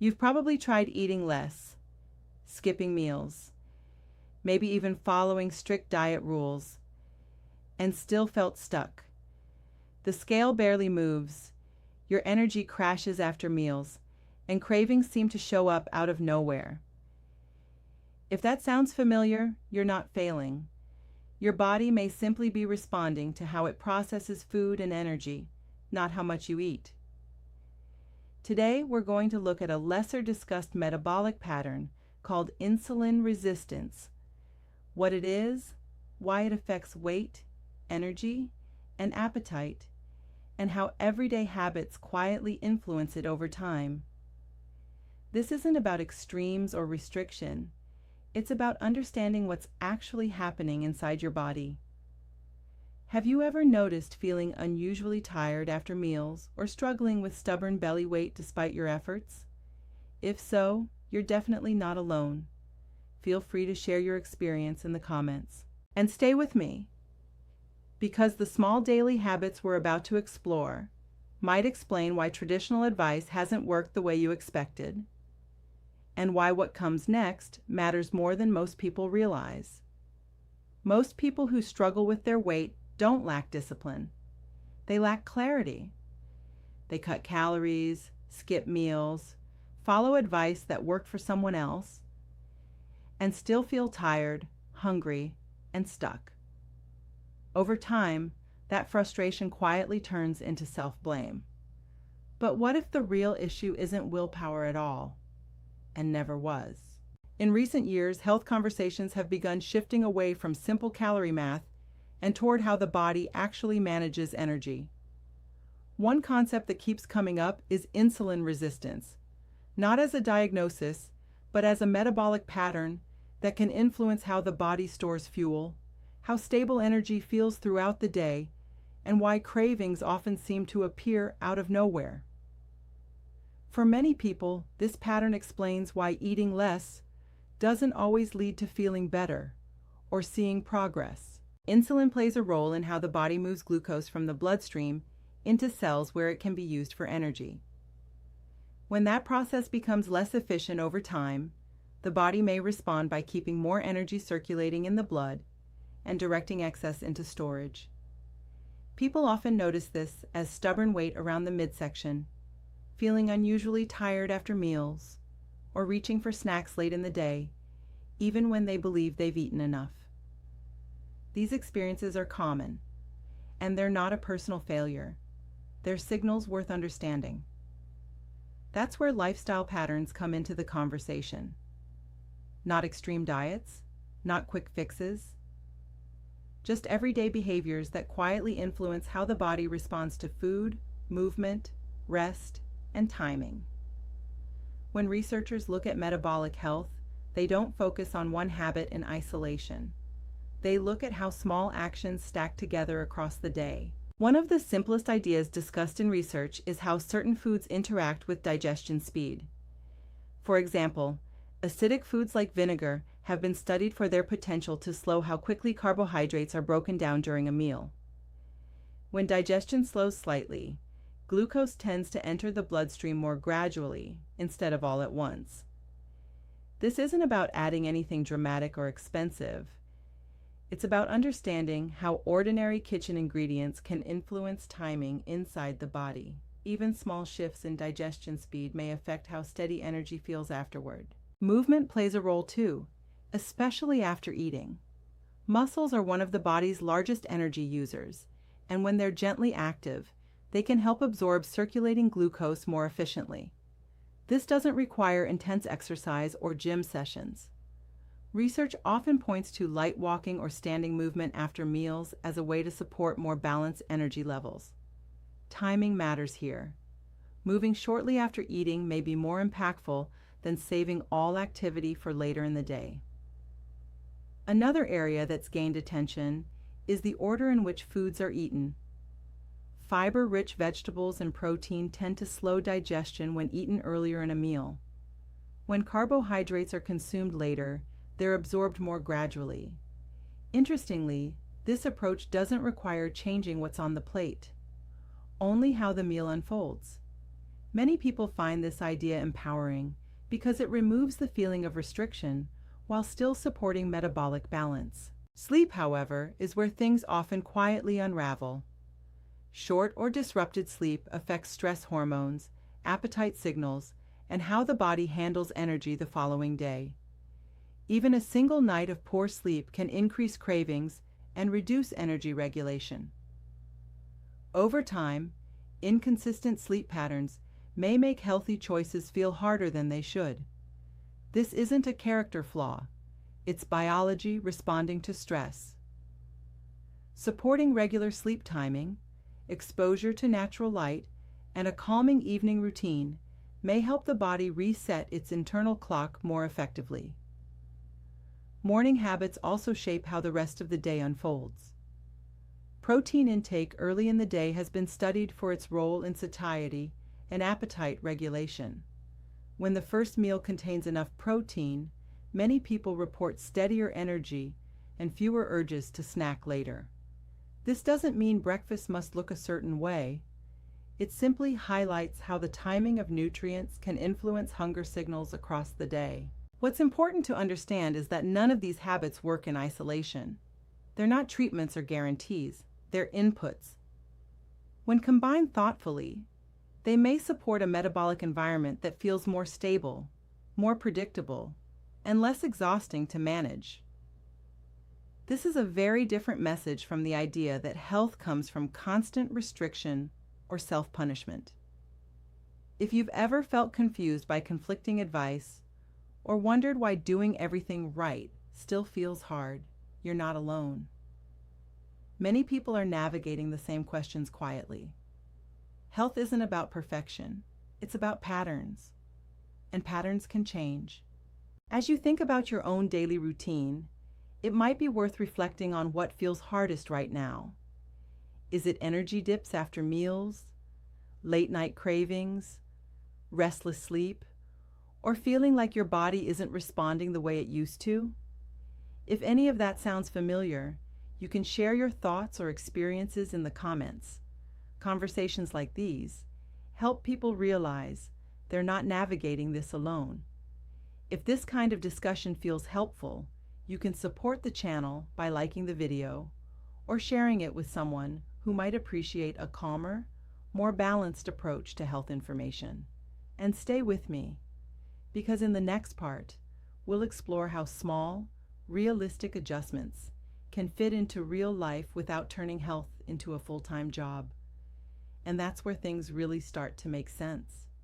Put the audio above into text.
You've probably tried eating less, skipping meals, maybe even following strict diet rules, and still felt stuck. The scale barely moves, your energy crashes after meals, and cravings seem to show up out of nowhere. If that sounds familiar, you're not failing. Your body may simply be responding to how it processes food and energy, not how much you eat. Today, we're going to look at a lesser discussed metabolic pattern called insulin resistance, what it is, why it affects weight, energy, and appetite, and how everyday habits quietly influence it over time. This isn't about extremes or restriction. It's about understanding what's actually happening inside your body. Have you ever noticed feeling unusually tired after meals or struggling with stubborn belly weight despite your efforts? If so, you're definitely not alone. Feel free to share your experience in the comments. And stay with me, because the small daily habits we're about to explore might explain why traditional advice hasn't worked the way you expected, and why what comes next matters more than most people realize. Most people who struggle with their weight don't lack discipline. They lack clarity. They cut calories, skip meals, follow advice that worked for someone else, and still feel tired, hungry, and stuck. Over time, that frustration quietly turns into self-blame. But what if the real issue isn't willpower at all, and never was? In recent years, health conversations have begun shifting away from simple calorie math and toward how the body actually manages energy. One concept that keeps coming up is insulin resistance, not as a diagnosis, but as a metabolic pattern that can influence how the body stores fuel, how stable energy feels throughout the day, and why cravings often seem to appear out of nowhere. For many people, this pattern explains why eating less doesn't always lead to feeling better or seeing progress. Insulin plays a role in how the body moves glucose from the bloodstream into cells where it can be used for energy. When that process becomes less efficient over time, the body may respond by keeping more energy circulating in the blood and directing excess into storage. People often notice this as stubborn weight around the midsection, feeling unusually tired after meals, or reaching for snacks late in the day, even when they believe they've eaten enough. These experiences are common, and they're not a personal failure. They're signals worth understanding. That's where lifestyle patterns come into the conversation. Not extreme diets, not quick fixes, just everyday behaviors that quietly influence how the body responds to food, movement, rest, and timing. When researchers look at metabolic health, they don't focus on one habit in isolation. They look at how small actions stack together across the day. One of the simplest ideas discussed in research is how certain foods interact with digestion speed. For example, acidic foods like vinegar have been studied for their potential to slow how quickly carbohydrates are broken down during a meal. When digestion slows slightly, glucose tends to enter the bloodstream more gradually instead of all at once. This isn't about adding anything dramatic or expensive. It's about understanding how ordinary kitchen ingredients can influence timing inside the body. Even small shifts in digestion speed may affect how steady energy feels afterward. Movement plays a role too, especially after eating. Muscles are one of the body's largest energy users, and when they're gently active, they can help absorb circulating glucose more efficiently. This doesn't require intense exercise or gym sessions. Research often points to light walking or standing movement after meals as a way to support more balanced energy levels. Timing matters here. Moving shortly after eating may be more impactful than saving all activity for later in the day. Another area that's gained attention is the order in which foods are eaten. Fiber-rich vegetables and protein tend to slow digestion when eaten earlier in a meal. When carbohydrates are consumed later, they're absorbed more gradually. Interestingly, this approach doesn't require changing what's on the plate, only how the meal unfolds. Many people find this idea empowering because it removes the feeling of restriction while still supporting metabolic balance. Sleep, however, is where things often quietly unravel. Short or disrupted sleep affects stress hormones, appetite signals, and how the body handles energy the following day. Even a single night of poor sleep can increase cravings and reduce energy regulation. Over time, inconsistent sleep patterns may make healthy choices feel harder than they should. This isn't a character flaw, it's biology responding to stress. Supporting regular sleep timing, exposure to natural light, and a calming evening routine may help the body reset its internal clock more effectively. Morning habits also shape how the rest of the day unfolds. Protein intake early in the day has been studied for its role in satiety and appetite regulation. When the first meal contains enough protein, many people report steadier energy and fewer urges to snack later. This doesn't mean breakfast must look a certain way. It simply highlights how the timing of nutrients can influence hunger signals across the day. What's important to understand is that none of these habits work in isolation. They're not treatments or guarantees, they're inputs. When combined thoughtfully, they may support a metabolic environment that feels more stable, more predictable, and less exhausting to manage. This is a very different message from the idea that health comes from constant restriction or self-punishment. If you've ever felt confused by conflicting advice or wondered why doing everything right still feels hard, you're not alone. Many people are navigating the same questions quietly. Health isn't about perfection, it's about patterns, and patterns can change. As you think about your own daily routine, it might be worth reflecting on what feels hardest right now. Is it energy dips after meals, late night cravings, restless sleep, or feeling like your body isn't responding the way it used to? If any of that sounds familiar, you can share your thoughts or experiences in the comments. Conversations like these help people realize they're not navigating this alone. If this kind of discussion feels helpful, you can support the channel by liking the video or sharing it with someone who might appreciate a calmer, more balanced approach to health information. And stay with me, because in the next part, we'll explore how small, realistic adjustments can fit into real life without turning health into a full-time job. And that's where things really start to make sense.